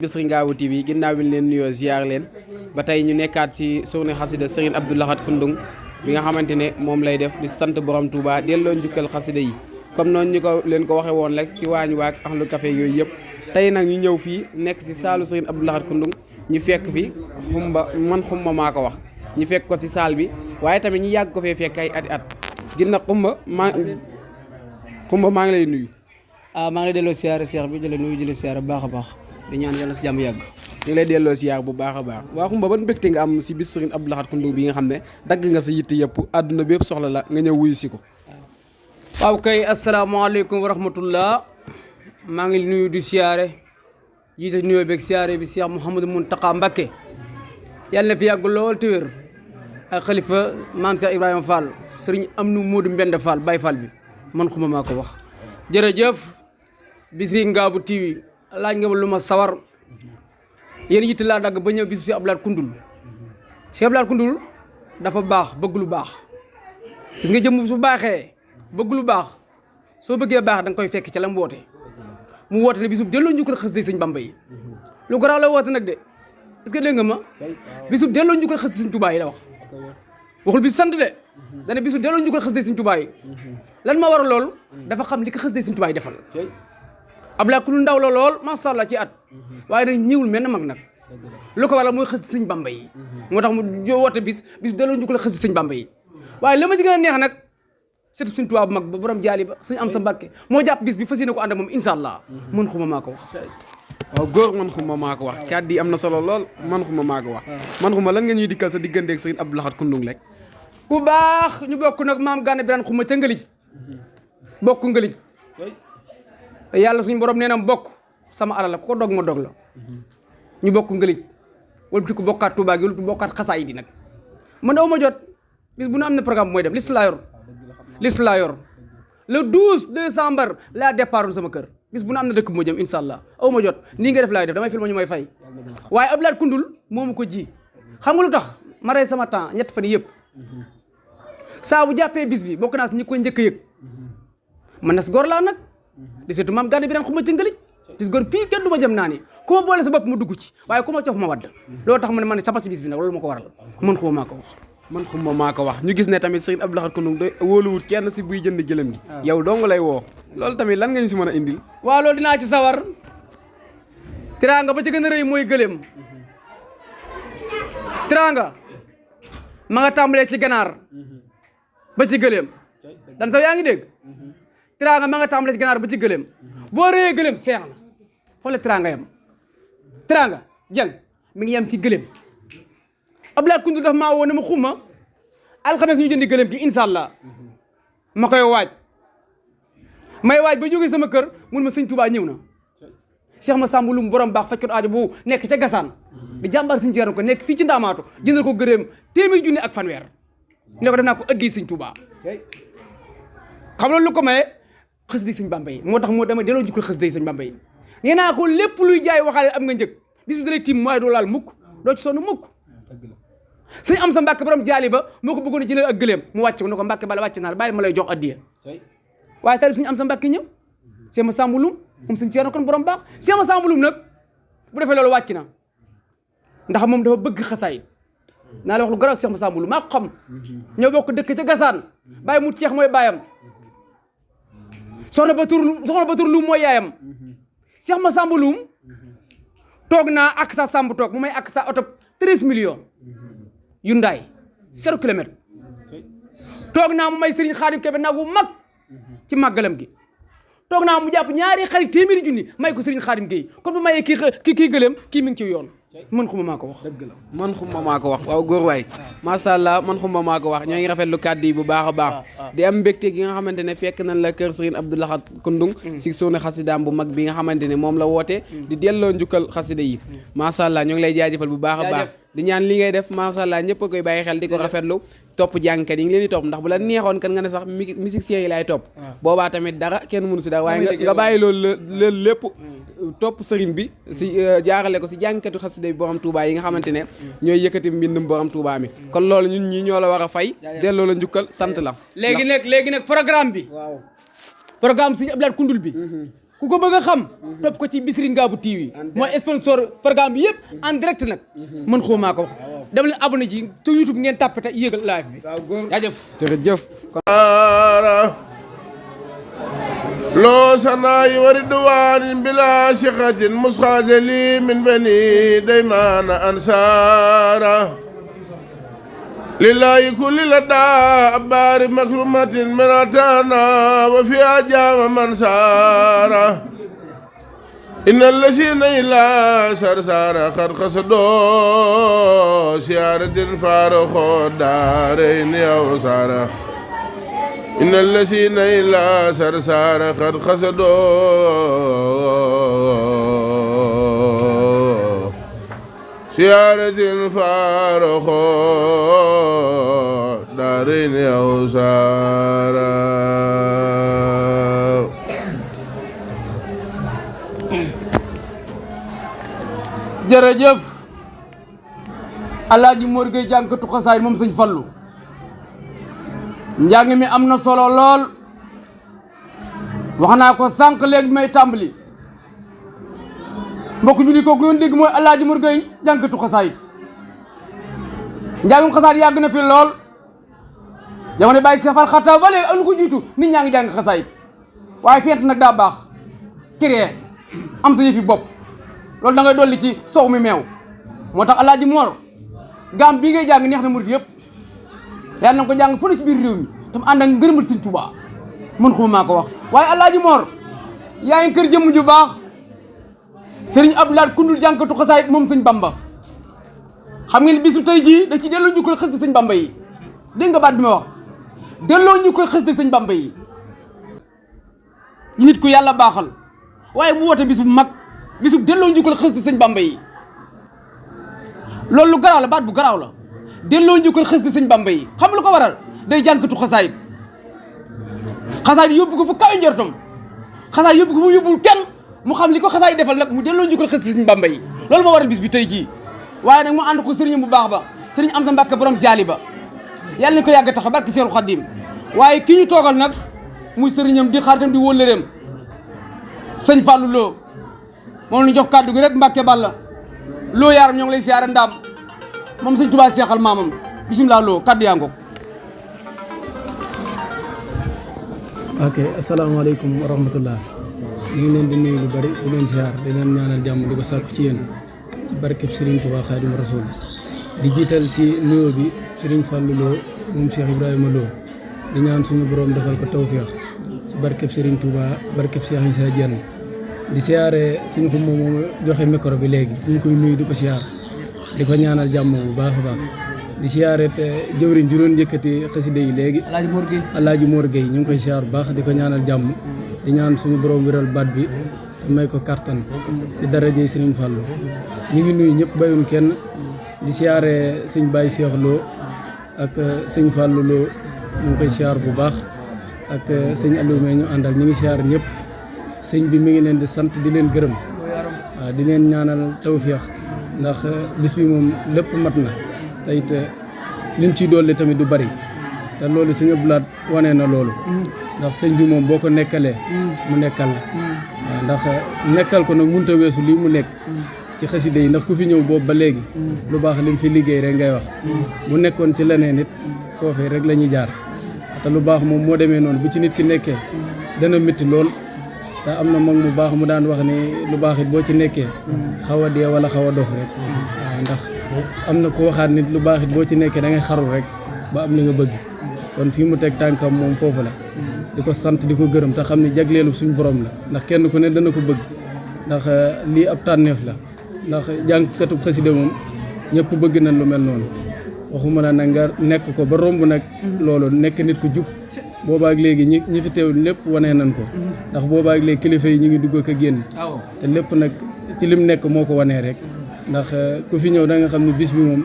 Bichri Ngabou TV ginnaaw bi leen nuyoo ziar leen ba tey ñu nekkaat ci journée xasida Serigne Abdou Lahad Koundoung bi nga xamante ne moom lay def di sant borom Touba delloo njukkal xasida yi comme noonu ñu ko leen ko waxe woon rek si waañ waak ahlu café yooyu yëpp tey nag ñu ñëw fii nekk si saalu Serigne Abdou Lahad Koundoung ñu fekk fi xumba maa ko wax ñu fekk ko si saal bi waaye tamit ñu yàgg ko fee fekk ay ati at ginnaaw xumba maa ngi lay nuyu. maa ngi lay delloo siyaare Cheikh bi di la nuyu di la siyaare bu baax a baax di ñaan yàlla si jàmm yàgg. ñu lay delloo siyaar bu baax a baax waa xumba ban mbégte nga am si bis Serigne Abdou Lahad Koundoung bi nga xam ne dagg nga sa yitt yëpp àdduna bi yëpp soxla la nga ñëw wuyu si ko. waaw kay asalaamaaleykum wa rahmatullah maa ngi nuyu di siyaare jiite nuyoo beeg siyaare bi Cheikh Mouhamadou Mountakha Mbacké yàlla na fi yàgg lool te wér ak xalifa maam Cheikh Ibrahima Fall Serigne Amnou Modou Mbende Fall Baye Fall bi man xuma maa ko wax. jërëjëf Bichri Ngabou TV laaj nga ma lu ma sawar yéen yitte laa dagg ba ñëw bisu Cheikh Abdou Lahad Koundoung Cheikh Abdou Lahad Koundoung dafa baax bëgg lu baax gis nga jëm su baaxee bëgg lu baax soo bëggee baax da nga koy fekk ca la mu woote mu woote ne bisub delloo njukkal xasida Sëñ Bamba yi lu garaaw la woote nag de est-ce que dégg nga ma bisub delloo njukkal xasida Sëñ Tuubaa yi la wax waxul bis sant de dana bisub delloo njukkal xasida Sëñ Tuubaa yi lan ma war a lool dafa xam li ko xasida Sëñ Tuubaa yi defal Abdou Lahad Koundoung ndaw la lool macha allah ci at waaye nag ñëwul mel na mag nag lu ko waral mooy xasida Sëñ Bamba yi moo tax mu woote bis delloo njukkal xasida Sëñ Bamba yi waaye la ma ci gën a neex nag surtout Sëñ Tuubaa bu mag ba borom jaali ba Sëñ Amsa Mbàkke moo jàpp bis bi fas yéene ko ànd ak moom incha allah man xuma maa ko wax. waaw góor man xuma maa ko wax kàddu yi am na solo lool man xuma maa ko wax man xuma lan nga ñuy dikkal sa digganteeg Serigne Abdou Lahad Koundoung rek. bu baax ñu bokk nag maam Gana Birane xuma ca Ngëlij bokk Ngëlij yàlla suñu borom nee na bokk sama alal la ku ko dog ma dog la ñu bokk Ngëlij wala tu ko bokkaat Touba gi wala tu bokkaat xasaay di nag man aw ma jot bis bu nu am na programme mooy dem liste laa yor le 12 décembre laa départoon sama kër bis bu nu am na dëkk moo jëm incha allah aw ma jot nii nga def laay def damay film ñu may fay waaye Abdou Lahad Koundoung moomu ko ji xam nga lu tax ma rey sama temps ñett fan yëpp saa bu jàppee bis bi bokk naa si ñi koy njëkk a yëg man nas góor laa nag di seetu maam Gana Birane xuma ci Ngëlij dis góor pii kenn du ma jëm naa ni ku ma boole sa bopp ma dugg ci waaye ku ma cof ma wadd loolu tax ma ne man sama ci bis bi nag loolu ma ko waral man xuma maa ko wax man xuma maa ko wax ñu gis ne tamit Serigne Abdou Lahad Koundoung de wóoluwut kenn si buy jënd gëlëm gi yow dong lay woo loolu tamit lan nga ñu si mën a indil waaw loolu dinaa ci sawar teraanga ba ci gën a rëy mooy gëlëm teraanga ma nga tàmbalee ci ganaar ba ci gëlëm dan sax yaa ngi dégg teraanga ma nga tàmbalee ci ganaar ba ci gëlëm boo rëyee gëlëm seex na xoole teraanga yam teraanga jàng mi ngi yem ci gëlëm Abdou Lahad Koundoung dafa maa woo ne ma xuma alxames ñu jëndi gëlëm gi incha allah ma koy waaj may waaj ba jógee sama kër mun ma Sëñ Tuubaa ñëw na Cheikh ma Samb Loum borom baax fajkot aajo bu nekk ca Gasaan di jàmbar Sëñ Ceerno ko nekk fii ci Ndaamaatu jëndal ko gërëm téeméer junni ak fanweer ne ko def naa ko ëddi Sëñ Tuubaa xam loolu lu ko maye xasida Sëñ Bamba yi moo tax moo dama delloo njukkal xasida Sëñ Bamba yi nee naa ko lépp luy jaay waxaale am nga njëg bis bi dalay tiim mooy doo laal mukk doo ci sonn mukk Sëñ Amsa Mbàkke borom jaali ba moo ko bëggoon a jëndal ak gëléem mu wàcc ko ne ko Mbàkke bala wàcc naa la bàyyi ma lay jox addiya waaye tamit Sëñ Amsa Mbàkke ñëw Cheikh ma Samb Loum moom Sëñ Ceerno kon borom baax Cheikh ma Samb Loum nag bu defee loolu wàcc na ndax moom dafa bëgg xasaay naa la wax lu garaaw Cheikh ma Samb Loum maa ko xam ñoo bokk dëkk ca Gasaan bàyyi mu Ceex mooy baayam soxna Batur Loum mooy yaayam Cheikh ma Samb Loum toog naa ak sa Samb toog mu may ak sa oto 13 millions yu ndaay 0 kilomètre toog naa mu may Serigne Khadim Kébé nag wu mag ci màggalam gi toog naa mu jàpp ñaari xarit téeméeri junni may ko Serigne Khadim Gueye kon bu mayee kii gëléem kii mi ngi ci yoon man xuma maa ko wax dëgg la man xuma maa ko wax waaw góor waay macha allah man xuma maa ko wax ñoo ngi rafetlu kàddu yi bu baax a baax di am mbégte gi nga xamante ne fekk nañ la kër Serigne Abdou Lahad Koundoung si suuna xasidaam bu mag bi nga xamante ne moom la woote di delloo njukkal xasida yi macha allah ñoo ngi lay jaajëfal bu baax a baax di ñaan li ngay def macha allah ñëpp a koy bàyyi xel di ko rafetlu topp jàngkat yi ngi leen di topp ndax bu la neexoon kan nga ne sax musiciens yi laay topp boobaa tamit dara kenn mënu si dara waaye nga bàyyi loolu lépp topp sëriñ bi si jaarale ko si jàngkatu xasida bi borom Touba yi nga xamante ne ñooy yëkkati mbindum borom Touba mi kon loolu ñun ñii ñoo la war a fay delloo la njukkal sant la léegi nag programme bi programme Serigne Abdou Lahad Koundoung bi ku ko bëgg a xam topp ko ci Bichri Ngabou TV mooy sponsor programme bi yëpp en direct nag mën xoo maa ko wax dem leen abonné ci YouTube ngeen tàppe te yëgal live bi jaajëf jërëjëf لو سناي وردوان بلا شقة مسخازلي من بني ديمان أنصارا لله كل لدى أبار مكرمة مراتانا وفي أجام منصارا إن الذين إلى سرسارا قد قصدوا سيارة فارخوا دارين أوسارا إن الذين إلى سرسارا قد قصدوا سيارة فارخوا دارين أوسارا jërëjëf Alaaji Mor Gueye jànkatu xasaay moom sëñ Fallu njàng mi am na solo lool wax naa ko sànq léegi may tàmbali mbokk ñu ni ko yoon dégg mooy Alaaji Mor Gueye jànkatu xasaay njàngum xasaay yàgg na fi lool jamono bàyyi safar xataa ba léegi am na ko jiitu nit ñaa ngi jàng xasaay waaye fent nag daa baax créer am sa yëfi bopp loolu da ngay dolli ci sow mi meew moo tax Alaaji Mor gaam bii ngay jàng neex na murit yëpp yàlla na ko jàng fu ne ci biir réew mi tam ànd ak ngërëmal Sëñ Tuubaa mën xuma maa ko wax waaye Alaaji Mor yaa ngi kër jëmm ju baax Sëriñ Abdoulaye Koundoul jànkatu xasaayit moom Sëñ Bamba xam ngeen bisu tey jii da ci delloo ñu koy xës di Sëñ Bamba yi dégg nga baat bi ma wax delloo ñu koy xës di Sëñ Bamba yi nit ku yàlla baaxal waaye mu woote bis bu mag bisu delloo njukkal xës di Sëñ Bamba yi loolu lu garaaw la baat bu garaaw la delloo njukkal xës di Sëñ Bamba yi xam lu ko waral day jànkatu xasaayit xasaayit yóbbu ko fu kaw njortam xasaayit yóbbu ko fu yóbbul kenn mu xam li ko xasaayit defal nag mu delloo njukkal xës di Sëñ Bamba yi loolu moo waral bis bi tey jii waaye nag mu ànd ko sëriñam bu baax ba sëriñ Amsa Mbàkke borom jaali ba yàlla nañ ko yàgg tax barki Seexul Xadiim waaye kii ñu toogal nag muy sëriñam di xaritam di wóllëreem sëñ Fallou Lo moom la jox kàddu gi rek Mbàkke Balla loo yaaram ñoo ngi lay siyaare ndaam moom sëñ Tuubaa seexal maamam bisimilah loo kàddu yaa ngoog. ok asalaamaaleykum wa rahmatullah ñu ngi leen di nuyu lu bari di leen siyaar di leen ñaanal jàmm di ko sàkku ci yéen ci barkeb Serigne Touba Xaadimu Rasuul di jiital ci nuyoo bi Serigne Fallou Lo moom Cheikh Ibrahima Lo di ñaan suñu borom defal ko tawféex ci barkeb Serigne Touba barkeb Cheikh Issa Diène di siyaare suñu ko moom joxe micro bi léegi ñu ngi koy nuyu di ko siyaar di ko ñaanal jàmm bu baax a baax di siyaare te jëwriñ ju doon yëkkati xasida yi léegi Alaaji Mor Gueye ñu ngi koy siyaar bu baax di ko ñaanal jàmm di ñaan suñu borom wéral baat bi te may ko kattan ci darajey Serigne Fallou ñu ngi nuyu ñëpp bayun kenn di siyaare sëñ Baye Cheikh Lo ak sëñ Fallou Lo ñu ngi koy siyaar bu baax ak sëñ Aliou Mé ñu àndal ñu ngi siyaar ñëpp sëñ bi mi ngi leen di sant di leen gërëm waaw di leen ñaanal tawféex ndax bis bi moom lépp mat na te it liñ ciy dolli tamit du bari te loolu sëñ Abdoulaye wane na loolu ndax sëñ bi moom boo ko nekkalee mu nekkal la waaw ndax nekkal ko nag mënut a weesu lii mu nekk ci xasida yi ndax ku fi ñëw boobu ba léegi lu baax lim fi liggéey rek ngay wax bu nekkoon ci leneen it foofee rek la ñuy jaar te lu baax moom moo demee noonu bu ci nit ki nekkee dana métti lool te am na mag mu baax mu daan wax ni lu baax it boo ci nekkee xaw a dee wala xaw a dof rek waaw ndax am na ku waxaat nit lu baax it boo ci nekkee da ngay xaru rek ba am li nga bëgg kon fii mu teg tànkam moom foofu la di ko sant di ko gërëm te xam ne jagleelu suñ borom la ndax kenn ku ne dana ko bëgg ndax lii ab tànneef la ndax jàngkatub xasida moom ñëpp bëgg nañ lu mel noonu waxuma la nag nga nekk ko ba romb nag loolu nekk nit ku jub boobaak léegi ñi fi teew lépp wanee nañ ko ndax boobaak léegi kilifa yi ñu ngi dugg ak a génn te lépp nag ci lim nekk moo ko wanee rek ndax ku fi ñëw da nga xam ne bis bi moom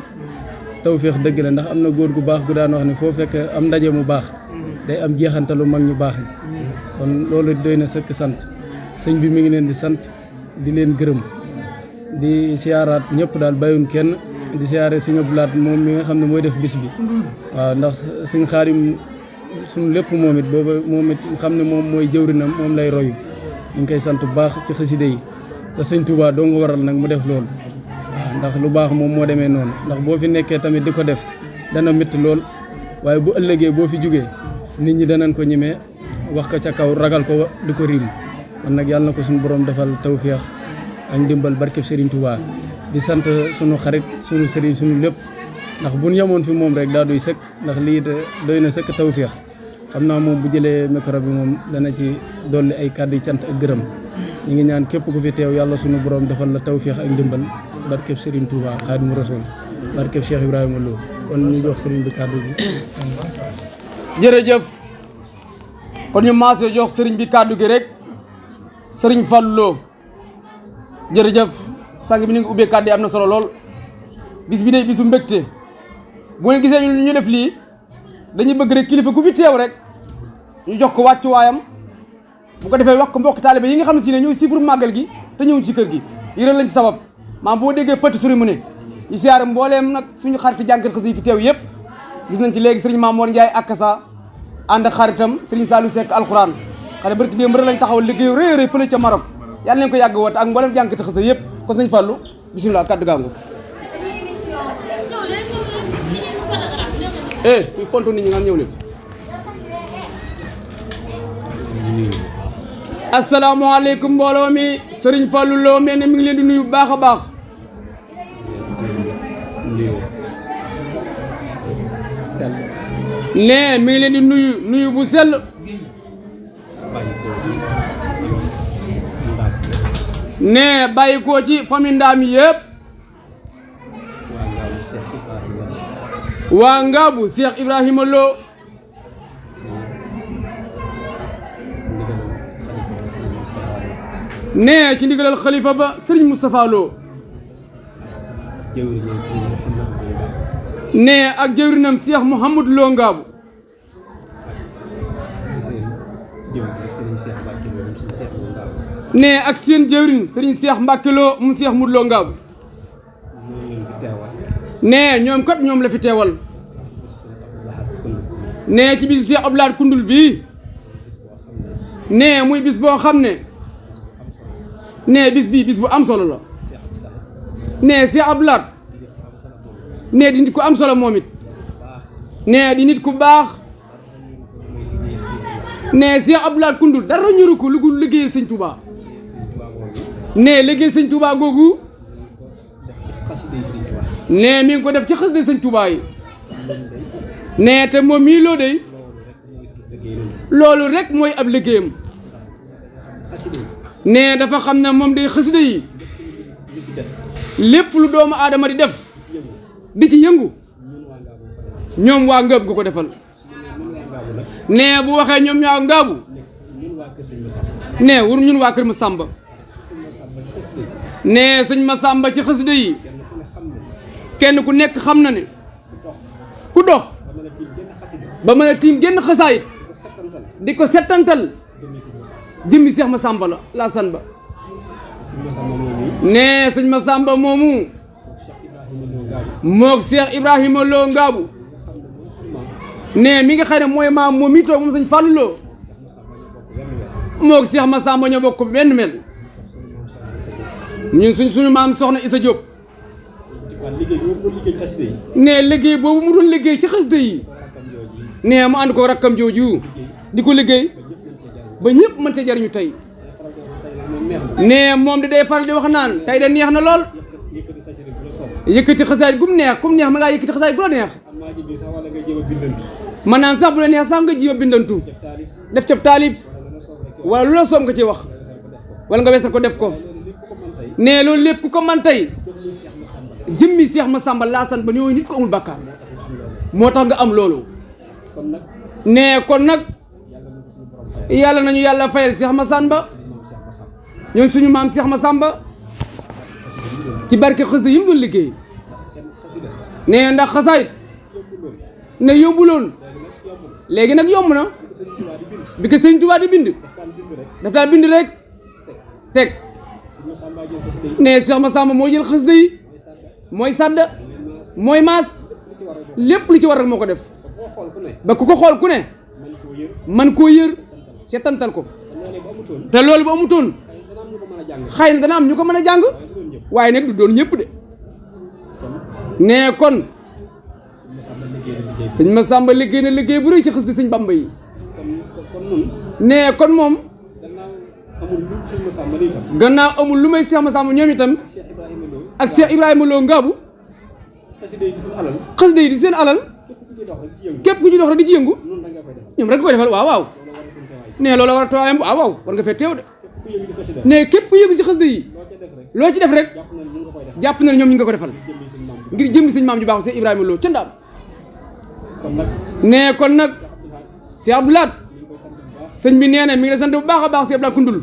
tawféex dëgg la ndax am na góor gu baax gu daan wax ne foo fekk am ndaje mu baax day am jeexantalu mag ñu baax ni kon loolu doy na sëkk sant sëñ bi mi ngi leen di sant di leen gërëm di siyaaraat ñëpp daal bàyyun kenn di siyaare sëñ Abdoulaat moom mi nga xam ne mooy def bis bi waaw ndax sëñ Xaadim suñu lépp moom it booba moom it xam ne moom mooy jëwrinam moom lay royu ñu ngi koy sant bu baax ci xasida yi te sëñ Touba doo nga waral nag mu def loolu waaw ndax lu baax moom moo demee noonu ndax boo fi nekkee tamit di ko def dana métti lool waaye bu ëllëgee boo fi jugee nit ñi danañ ko ñemee wax ko ca kaw ragal ko di ko riim kon nag yàlla na ko suñu borom defal tawféex ak ndimbal barkeb Serigne Touba di sant suñu xarit suñu sëriñ suñu lépp ndax bu ñu yemoon fi moom rek daa doy sëkk ndax lii doy na sëkk tawféex xam naa moom bu jëlee micro bi moom dana ci dolli ay kàddu yi cant ak gërëm ñu ngi ñaan képp ku fi teew yàlla suñu borom defal la tawféex ak ndimbal barkeb Serigne Touba Xaadimu Rasuul barkeb Cheikh Ibrahima Lo kon ñu jox Serigne bi kàddu bi. jërëjëf kon ñu maasee jox Serigne bi kàddu gi rek Serigne Fallou Lo jërëjëf sang bi ni nga ubbee kàddu yi am na solo lool bis bi day bisu mbégte bu ngeen gisee ñu def lii dañuy bëgg rek kilifa gu fi teew rek ñu jox ko wàccuwaayam bu ko defee wax ko mbokk taalibe yi nga xam ne si ne ñooy siifur màggal gi te ñëwuñ ci kër gi yëreel lañ ci sabab maam boo déggee pëtt suri mu ne ñu siyaare mbooleem nag suñu xarit jànkat xës yi fi teew yëpp gis nañ ci léegi sëriñ Mamoor Ndiaye akasa ànd ak xaritam sëriñ Saliou Seck alxuraan xale barki démb rek lañ taxaw liggéey rëy rëy fële ca Maroc yàlla nañ ko yàgg woote ak mbooleem jànkat xës yëpp kon sëñ Fallou bisimilah kàddu gaangu kuy fonto nit ñi nga ñëw leen asalaamaaleykum mbooloo mi Serigne Fallou Lo mel ne mi ngi leen di nuyu bu baax a baax ne mi ngi leen di nuyu bu sell ne bàyyi ko ci famille Ndaam yëpp waa Ngaabu Cheikh Ibrahima Lo ne ci ndigalal xalifa ba Serigne Moustapha Lo ne ak jëwrinam Cheikh Mouhamadou Lo Ngaabu ne ak seen jëwrin Serigne Cheikh Mbacke Lo mu Cheikh Modou Lo Ngaabu ne ñoom kat ñoom la fi teewal ne ci bisu Cheikh Abdou Lahad Koundoul bii ne muy bis boo xam ne ne bis bii bis bu am solo la ne Cheikh Abdou Lahad ne di nit ku am solo moom it ne di nit ku baax ne Cheikh Abdou Lahad Koundoul dara ñuru ko lu ko liggéeyal sëñ Touba ne liggéeyal sëñ Touba googu ne mi ngi ko def ci xës de sëñ Touba yi ne te moom mii loo dey loolu rek mooy ab liggéeyam ne dafa xam ne moom day xasida yi lépp lu doomu aadama di def di ci yëngu ñoom waa Ngaabu nga ko defal ne bu waxee ñoom ñaa Ngaabu ne wur ñun waa kër Masamba ne sëñ Masamba ci xasida yi kenn ku nekk xam na ne ku dox ba mën a tiim génn xasaayit di ko settantal jëmmi Seex Masamba la laasan ba ne sëñ Masamba moomu moog Cheikh Ibrahima Lo Ngaabu ne mi nga xam ne mooy maam moom mi toog moom sëñ Fallou Lo moog Cheikh Masamba ñoo bokk benn mel ñun suñu maam soxna Issa Diop ne liggéey boobu mu doon liggéey ci xasida yi ne mu ànd ko rakkam jooju di ko liggéey ba ñëpp mën cee jariñu tey ne moom di day faral di wax naan tey da neex na lool yëkkati xasaayit gu mu neex kum neex ma ngaa yëkkati xasaayit gu la neex maanaam sax bu la neex sax nga jiba bindantu def ca taalif wala lu la soob nga ci wax wala nga weesal ko def ko ne loolu lépp ku ko man tey jëmmi Seex Masamba laasan ba ñooy nit ko amul bàkkaar moo tax nga am loolu ne kon nag yàlla nañu yàlla fayal Seex Masamba ñoom suñu maam Seex Masamba ci barke xasida yi mu doon liggéey ne ndax xasaayit ne yóbbuloon léegi nag yomb na bi ko Sëriñ Tuubaa di bind daf daa bind rek teg ne Seex Masamba moo jël xasida yi mooy sàdd mooy maas lépp lu ci war rek moo ko def ba ku ko xool ku ne man koo yër seetantal ko te loolu bu amutoon xëy na dana am ñu ko mën a jàng waaye nag du doon ñëpp de nee kon sëñ Massamba liggéey na liggéey bu rëy ci xës di sëñ Bamba yi nee kon moom gannaaw amul lu may Cheikh Massamba ñoom itam ak Cheikh Ibrahima Lo Ngaabu xasida yi di seen alal képp ku ci dox rek di ci yëngu ñoom rek koy defal waaw waaw nee loolu war a tawaayam waaw waaw war nga fee teew de nee képp ku yëngu ci xasida yi loo ci def rek jàpp na ne ñoom ñu nga ko defal ngir jëm sëñ maam ju baax Cheikh Ibrahima Lo ca Ndaam nee kon nag Cheikh Abdou Lahad sëñ bi nee na mi ngi la sant bu baax a baax Cheikh Abdou Lahad Koundoul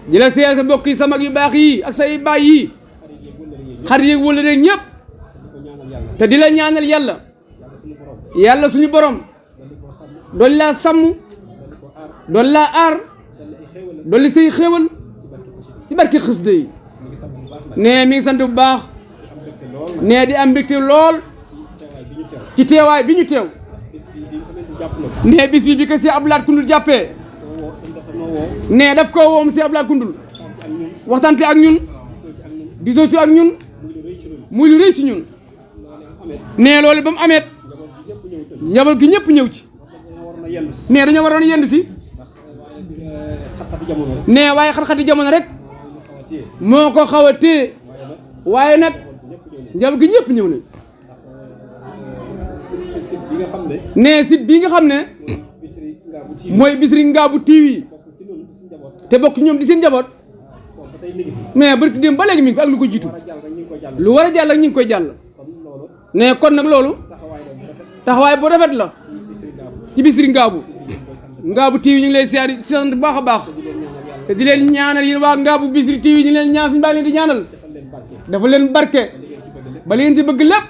di la seere sa mbokk yi sa mag yu baax yi ak say baay yi xarit yéeg wala rek ñëpp te di la ñaanal yàlla suñu borom doon laa sàmm doon laa aar dolli say xéewal ci barke xasida yi nee mi ngi sant bu baax nee di am mbégte lool ci teewaay bi ñu teew nee bis bi ko Cheikh Abdou Lahad Koundoul jàppee nee daf koo woom Cheikh Abdou Lahad Koundoul waxtaante ak ñun disoo ci ak ñun muy lu rëy ci ñun nee loolu ba mu ameet njaboot gi ñëpp ñëw ci nee dañoo waroon yend si nee waaye xat-xati jamono rek moo ko xaw a téye waaye nag njaboot gi ñëpp ñëw nañ nee site bii nga xam ne mooy Bichri Ngabou TV te bokk ñoom di seen njaboot mais barki dem ba léegi mi ngi fi ak lu ko jiitu lu war a jàll ak ñu ngi koy jàll nee kon nag loolu taxawaay bu rafet la ci Bichri Ngabou TV ñu ngi lay siyaar sant bu baax a baax te di leen ñaanal yéen waa Ngabou Bichri TV ñu ngi leen ñaan suñu baa leen di ñaanal dafa leen barke ba leen ci bëgg lépp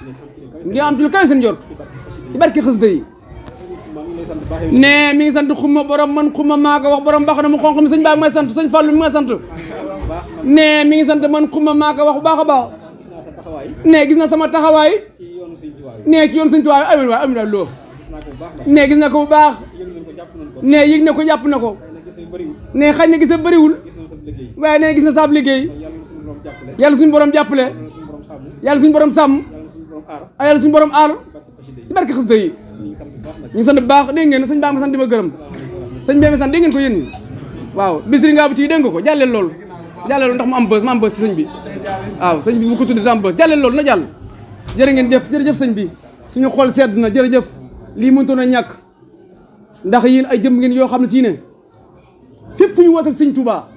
ngi am ci lu kawe seen jot ci barke xasida yi nee mi ngi sant xuma borom man xuma maa ko wax borom baax na mu xonq mi sëñ baa may sant sëñ Fallou mi nga sant nee mi ngi sant man xuma maa ko wax bu baax a baax nee gis na sama taxawaay nee ci yoon sëñ Tuubaa amin waay amin waay loo nee gis na ko bu baax nee yëg na ko jàpp na ko nee xañ na gis na bëriwul waaye nee gis na saab liggéey yàlla suñu borom jàppale yàlla suñu borom sàmm yàlla suñu borom aar ci barke xasida yi ñu ngi sant bu baax dégg ngeen sëñ baa ma sant di ma gërëm sëñ bee ma sant dégg ngeen ko yéen ñi waaw Bichri Ngabou TV dégg nga ko jàlleel loolu ndax mu am bës ma am bës si sëñ bi waaw sëñ bi bu ko tuddee am bës jàlleel loolu na jàll jërë ngeen jëf jërëjëf sëñ bi suñu xool sedd na jërëjëf lii mënutoon a ñàkk ndax yéen ay jëm ngeen yoo xam ne si ne fépp fu ñu wootal sëñ Touba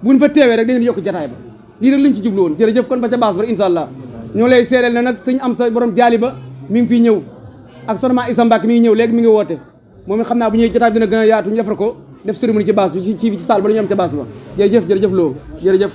buñ fa teewee rek da ngeen yokk jataay ba lii rek lañ ci jublu woon jërëjëf kon ba ca baas ba incha allah ñoo lay seereel na nag sëñ am sa borom jaali ba mi ngi fiy ñëw ak sonnement Issa Mbacke mi ngi ñëw léegi mi ngi woote moom it xam naa bu ñuy jotaay bi dina gën a yaatu ñu defar ko def cérémonie ci baas bi ci salle ba la ñu am ca baas ba jërëjëf loo jërëjëf